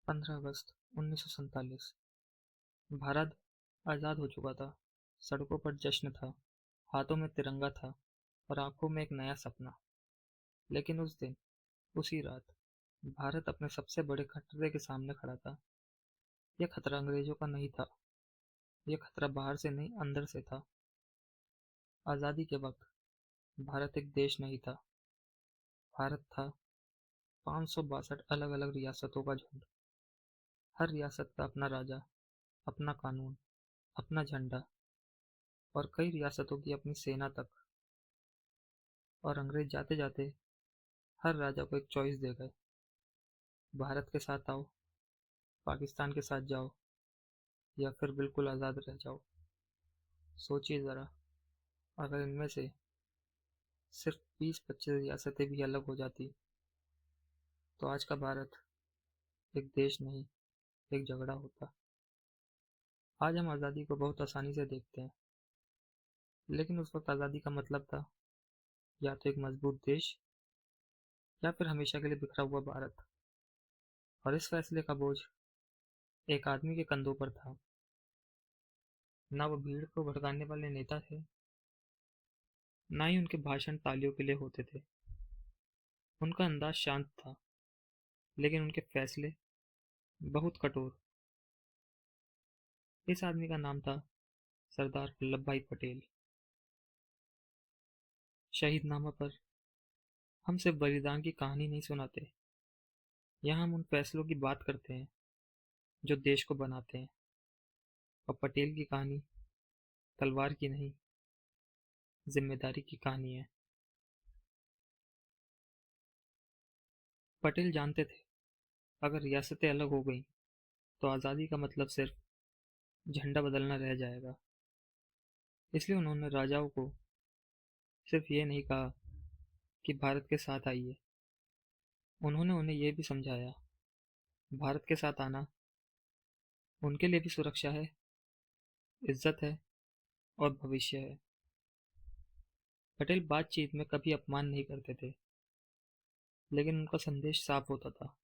15 अगस्त 1947। भारत आज़ाद हो चुका था। सड़कों पर जश्न था, हाथों में तिरंगा था और आंखों में एक नया सपना। लेकिन उस दिन, उसी रात, भारत अपने सबसे बड़े खतरे के सामने खड़ा था। यह खतरा अंग्रेजों का नहीं था। यह खतरा बाहर से नहीं, अंदर से था। आज़ादी के वक्त भारत एक देश नहीं था। भारत था 562 अलग अलग रियासतों का झुंड। हर रियासत का अपना राजा, अपना कानून, अपना झंडा और कई रियासतों की अपनी सेना तक। और अंग्रेज जाते जाते हर राजा को एक चॉइस दे गए। भारत के साथ आओ, पाकिस्तान के साथ जाओ, या फिर बिल्कुल आज़ाद रह जाओ। सोचिए ज़रा, अगर इनमें से सिर्फ 20-25 रियासतें भी अलग हो जाती तो आज का भारत एक देश नहीं, एक झगड़ा होता। आज हम आज़ादी को बहुत आसानी से देखते हैं, लेकिन उस वक्त आज़ादी का मतलब था या तो एक मजबूत देश या फिर हमेशा के लिए बिखरा हुआ भारत। और इस फैसले का बोझ एक आदमी के कंधों पर था। ना वो भीड़ को भड़काने वाले नेता थे, ना ही उनके भाषण तालियों के लिए होते थे। उनका अंदाज शांत था, लेकिन उनके फैसले बहुत कठोर। इस आदमी का नाम था सरदार वल्लभ भाई पटेल। शहीदनामा पर हम सिर्फ बलिदान की कहानी नहीं सुनाते, यहाँ हम उन फैसलों की बात करते हैं जो देश को बनाते हैं। और पटेल की कहानी तलवार की नहीं, जिम्मेदारी की कहानी है। पटेल जानते थे, अगर रियासतें अलग हो गईं तो आज़ादी का मतलब सिर्फ झंडा बदलना रह जाएगा। इसलिए उन्होंने राजाओं को सिर्फ ये नहीं कहा कि भारत के साथ आइए, उन्होंने उन्हें यह भी समझाया, भारत के साथ आना उनके लिए भी सुरक्षा है, इज्जत है और भविष्य है। पटेल बातचीत में कभी अपमान नहीं करते थे, लेकिन उनका संदेश साफ होता था,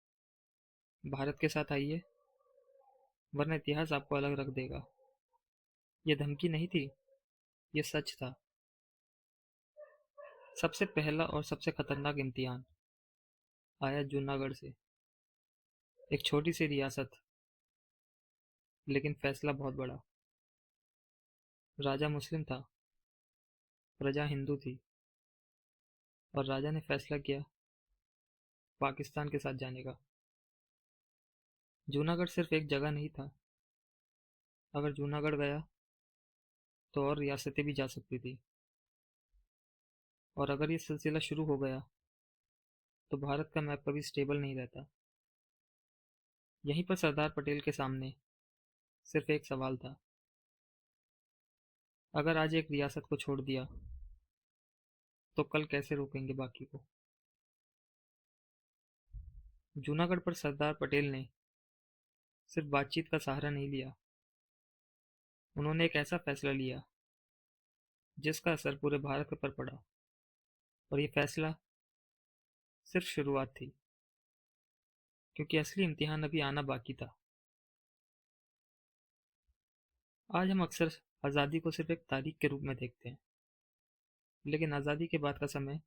भारत के साथ आइए, वरना इतिहास आपको अलग रख देगा। ये धमकी नहीं थी, ये सच था। सबसे पहला और सबसे खतरनाक इम्तिहान आया जूनागढ़ से। एक छोटी सी रियासत, लेकिन फैसला बहुत बड़ा। राजा मुस्लिम था, प्रजा हिंदू थी, और राजा ने फैसला किया पाकिस्तान के साथ जाने का। जूनागढ़ सिर्फ एक जगह नहीं था। अगर जूनागढ़ गया तो और रियासतें भी जा सकती थी। और अगर ये सिलसिला शुरू हो गया तो भारत का मैप कभी स्टेबल नहीं रहता। यहीं पर सरदार पटेल के सामने सिर्फ एक सवाल था, अगर आज एक रियासत को छोड़ दिया तो कल कैसे रोकेंगे बाकी को। जूनागढ़ पर सरदार पटेल ने सिर्फ बातचीत का सहारा नहीं लिया, उन्होंने एक ऐसा फैसला लिया जिसका असर पूरे भारत पर पड़ा। और ये फैसला सिर्फ शुरुआत थी, क्योंकि असली इम्तिहान अभी आना बाकी था। आज हम अक्सर आज़ादी को सिर्फ एक तारीख के रूप में देखते हैं, लेकिन आज़ादी के बाद का समय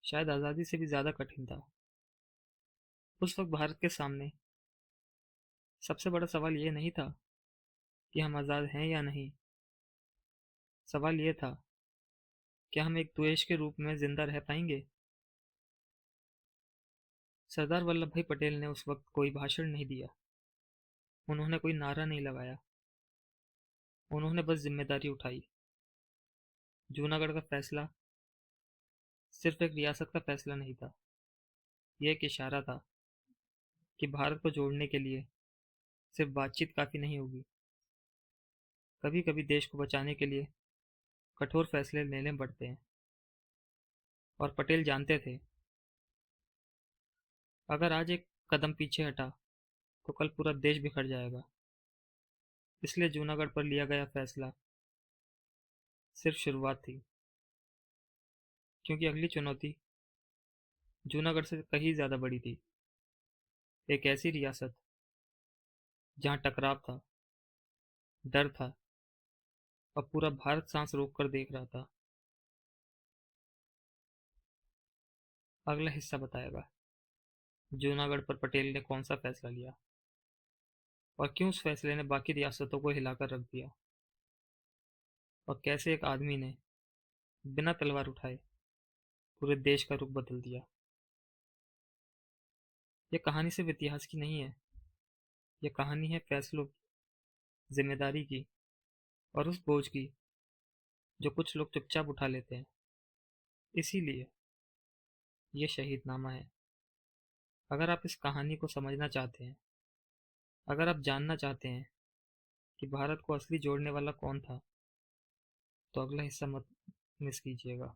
शायद आज़ादी से भी ज़्यादा कठिन था। उस वक्त भारत के सामने सबसे बड़ा सवाल ये नहीं था कि हम आज़ाद हैं या नहीं। सवाल ये था, क्या हम एक देश के रूप में जिंदा रह पाएंगे। सरदार वल्लभ भाई पटेल ने उस वक्त कोई भाषण नहीं दिया, उन्होंने कोई नारा नहीं लगाया, उन्होंने बस जिम्मेदारी उठाई। जूनागढ़ का फैसला सिर्फ एक रियासत का फैसला नहीं था, यह एक इशारा था कि भारत को जोड़ने के लिए सिर्फ बातचीत काफ़ी नहीं होगी। कभी कभी देश को बचाने के लिए कठोर फैसले लेने पड़ते हैं। और पटेल जानते थे, अगर आज एक कदम पीछे हटा तो कल पूरा देश बिखर जाएगा। इसलिए जूनागढ़ पर लिया गया फैसला सिर्फ शुरुआत थी, क्योंकि अगली चुनौती जूनागढ़ से कहीं ज़्यादा बड़ी थी। एक ऐसी रियासत जहाँ टकराव था, डर था, और पूरा भारत सांस रोक कर देख रहा था। अगला हिस्सा बताएगा जूनागढ़ पर पटेल ने कौन सा फैसला लिया और क्यों उस फैसले ने बाकी रियासतों को हिलाकर रख दिया, और कैसे एक आदमी ने बिना तलवार उठाए पूरे देश का रुख बदल दिया। ये कहानी सिर्फ इतिहास की नहीं है, ये कहानी है फैसलों की, जिम्मेदारी की, और उस बोझ की जो कुछ लोग चुपचाप उठा लेते हैं। इसीलिए ये शहीदनामा है। अगर आप इस कहानी को समझना चाहते हैं, अगर आप जानना चाहते हैं कि भारत को असली जोड़ने वाला कौन था, तो अगला हिस्सा मत मिस कीजिएगा।